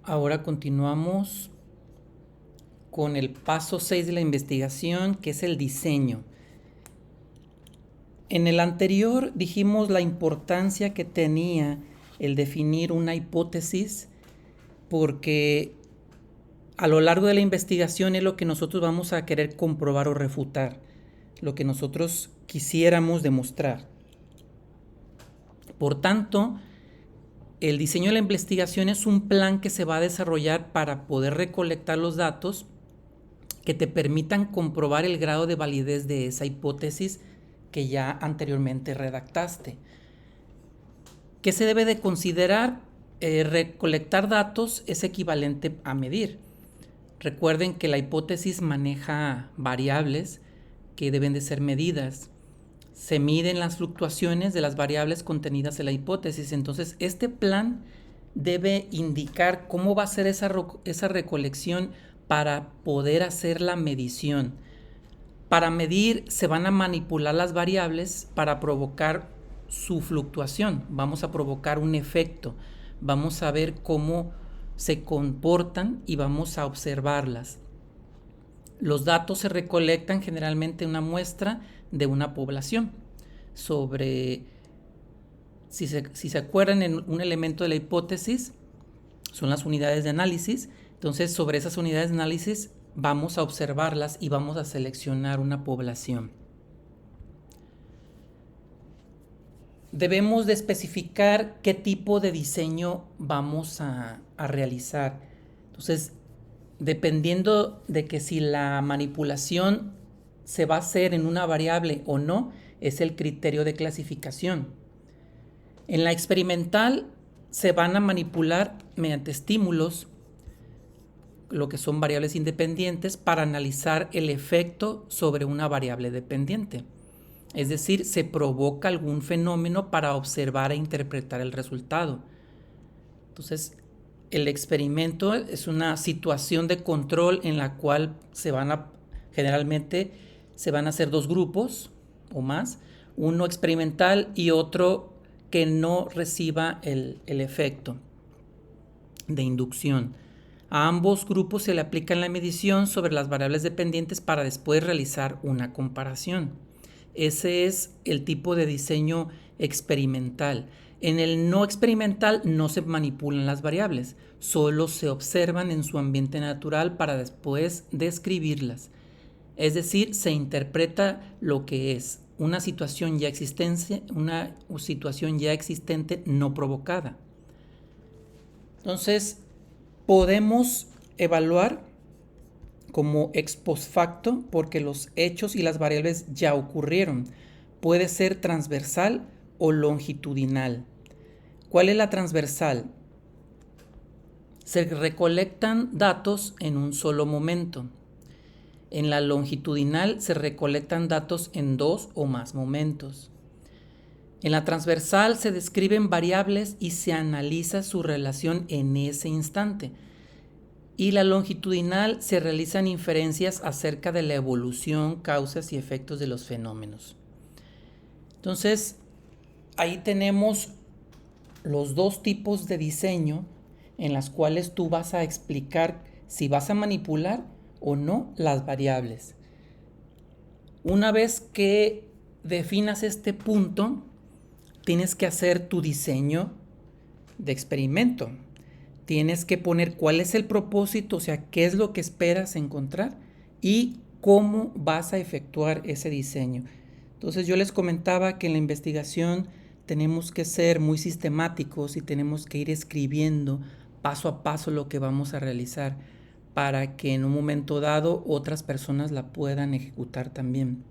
Ahora continuamos con el paso 6 de la investigación, que es el diseño. En el anterior dijimos la importancia que tenía el definir una hipótesis, porque a lo largo de la investigación es lo que nosotros vamos a querer comprobar o refutar, lo que nosotros quisiéramos demostrar. Por tanto, el diseño de la investigación es un plan que se va a desarrollar para poder recolectar los datos que te permitan comprobar el grado de validez de esa hipótesis que ya anteriormente redactaste. ¿Qué se debe de considerar? Recolectar datos es equivalente a medir. Recuerden que la hipótesis maneja variables que deben de ser medidas. Se miden las fluctuaciones de las variables contenidas en la hipótesis. Entonces, este plan debe indicar cómo va a ser esa recolección para poder hacer la medición. Para medir se van a manipular las variables para provocar su fluctuación. Vamos a provocar un efecto. Vamos a ver cómo se comportan y vamos a observarlas. Los datos se recolectan generalmente en una muestra de una población. Si se acuerdan, en un elemento de la hipótesis son las unidades de análisis. Entonces, sobre esas unidades de análisis vamos a observarlas y vamos a seleccionar una población. Debemos de especificar qué tipo de diseño vamos a realizar. Entonces, dependiendo de que si la manipulación se va a hacer en una variable o no, es el criterio de clasificación. En la experimental se van a manipular mediante estímulos, lo que son variables independientes, para analizar el efecto sobre una variable dependiente. Es decir, se provoca algún fenómeno para observar e interpretar el resultado. Entonces, el experimento es una situación de control en la cual generalmente se van a hacer dos grupos o más, uno experimental y otro que no reciba el efecto de inducción. A ambos grupos se le aplica la medición sobre las variables dependientes para después realizar una comparación. Ese es el tipo de diseño experimental. En el no experimental no se manipulan las variables, solo se observan en su ambiente natural para después describirlas. Es decir, se interpreta lo que es una situación ya existente no provocada. Entonces, podemos evaluar como ex post facto porque los hechos y las variables ya ocurrieron. Puede ser transversal o longitudinal. ¿Cuál es la transversal? Se recolectan datos en un solo momento. En la longitudinal se recolectan datos en dos o más momentos. En la transversal se describen variables y se analiza su relación en ese instante. Y la longitudinal se realizan inferencias acerca de la evolución, causas y efectos de los fenómenos. Entonces, ahí tenemos los dos tipos de diseño en las cuales tú vas a explicar si vas a manipular o no las variables. Una vez que definas este punto, tienes que hacer tu diseño de experimento. Tienes que poner cuál es el propósito, o sea, qué es lo que esperas encontrar y cómo vas a efectuar ese diseño. Entonces yo les comentaba que en la investigación tenemos que ser muy sistemáticos y tenemos que ir escribiendo paso a paso lo que vamos a realizar para que en un momento dado otras personas la puedan ejecutar también.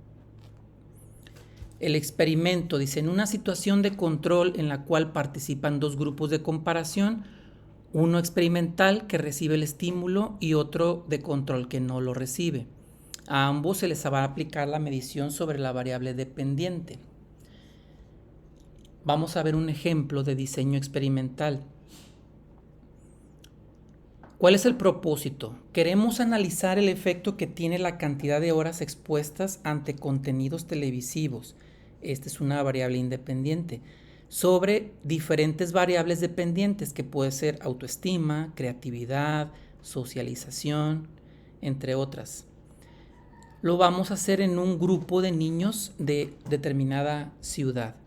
El experimento dice: en una situación de control en la cual participan dos grupos de comparación, uno experimental que recibe el estímulo y otro de control que no lo recibe. A ambos se les va a aplicar la medición sobre la variable dependiente. Vamos a ver un ejemplo de diseño experimental. ¿Cuál es el propósito? Queremos analizar el efecto que tiene la cantidad de horas expuestas ante contenidos televisivos. Esta es una variable independiente. sobre diferentes variables dependientes que puede ser autoestima, creatividad, socialización, entre otras. Lo vamos a hacer en un grupo de niños de determinada ciudad.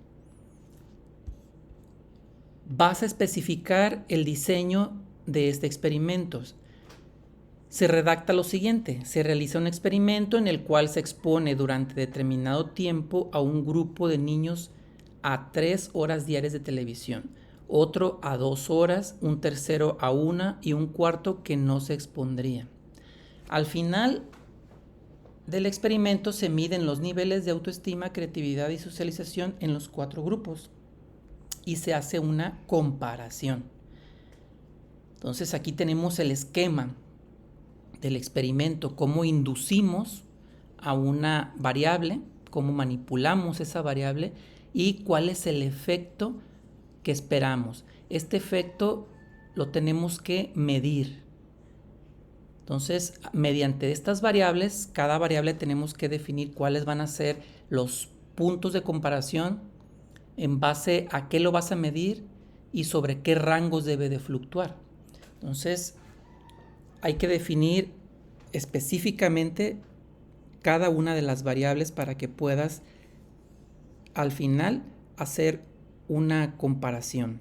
Vas a especificar el diseño de este experimento. Se redacta lo siguiente: se realiza un experimento en el cual se expone durante determinado tiempo a un grupo de niños a 3 horas diarias de televisión, otro a 2 horas, un tercero a 1 y un cuarto que no se expondría. Al final del experimento se miden los niveles de autoestima, creatividad y socialización en los 4 grupos y se hace una comparación. Entonces aquí tenemos el esquema del experimento, cómo inducimos a una variable, cómo manipulamos esa variable y cuál es el efecto que esperamos. Este efecto lo tenemos que medir. Entonces, mediante estas variables, cada variable tenemos que definir cuáles van a ser los puntos de comparación, en base a qué lo vas a medir y sobre qué rangos debe de fluctuar. Entonces, hay que definir específicamente cada una de las variables para que puedas al final hacer una comparación.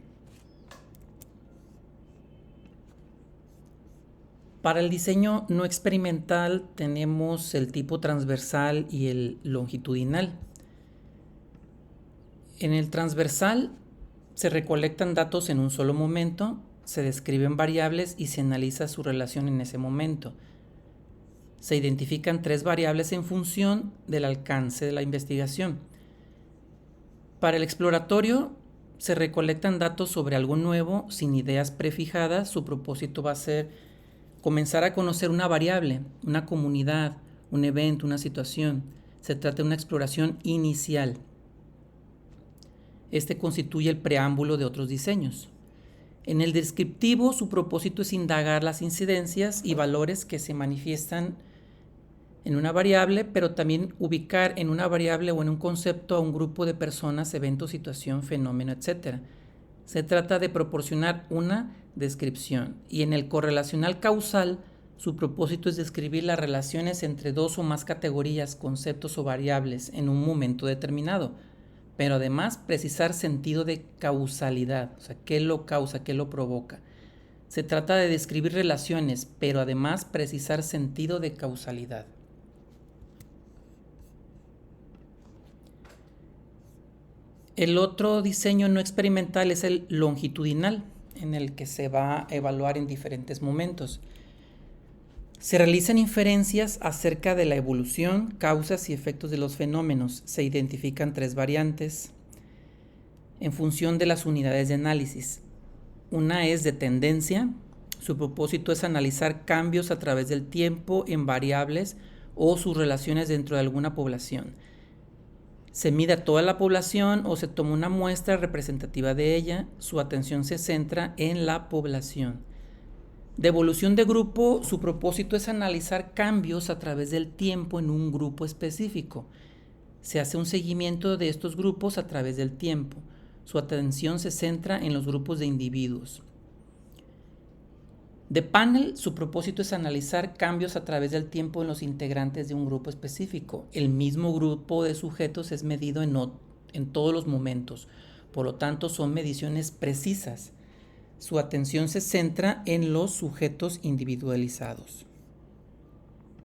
Para el diseño no experimental tenemos el tipo transversal y el longitudinal. En el transversal se recolectan datos en un solo momento, se describen variables y se analiza su relación en ese momento. Se identifican 3 variables en función del alcance de la investigación. Para el exploratorio se recolectan datos sobre algo nuevo sin ideas prefijadas. Su propósito va a ser comenzar a conocer una variable, una comunidad, un evento, una situación. Se trata de una exploración inicial. Este constituye el preámbulo de otros diseños. En el descriptivo, su propósito es indagar las incidencias y valores que se manifiestan en una variable, pero también ubicar en una variable o en un concepto a un grupo de personas, evento, situación, fenómeno, etc. Se trata de proporcionar una descripción. Y en el correlacional causal, su propósito es describir las relaciones entre 2 o más categorías, conceptos o variables en un momento determinado, pero además precisar sentido de causalidad, o sea, qué lo causa, qué lo provoca. Se trata de describir relaciones, pero además precisar sentido de causalidad. El otro diseño no experimental es el longitudinal, en el que se va a evaluar en diferentes momentos. Se realizan inferencias acerca de la evolución, causas y efectos de los fenómenos. Se identifican 3 variantes en función de las unidades de análisis. Una es de tendencia. Su propósito es analizar cambios a través del tiempo en variables o sus relaciones dentro de alguna población. Se mide a toda la población o se toma una muestra representativa de ella. Su atención se centra en la población. De evolución de grupo, su propósito es analizar cambios a través del tiempo en un grupo específico. Se hace un seguimiento de estos grupos a través del tiempo. Su atención se centra en los grupos de individuos. De panel, su propósito es analizar cambios a través del tiempo en los integrantes de un grupo específico. El mismo grupo de sujetos es medido en todos los momentos, por lo tanto son mediciones precisas. Su atención se centra en los sujetos individualizados.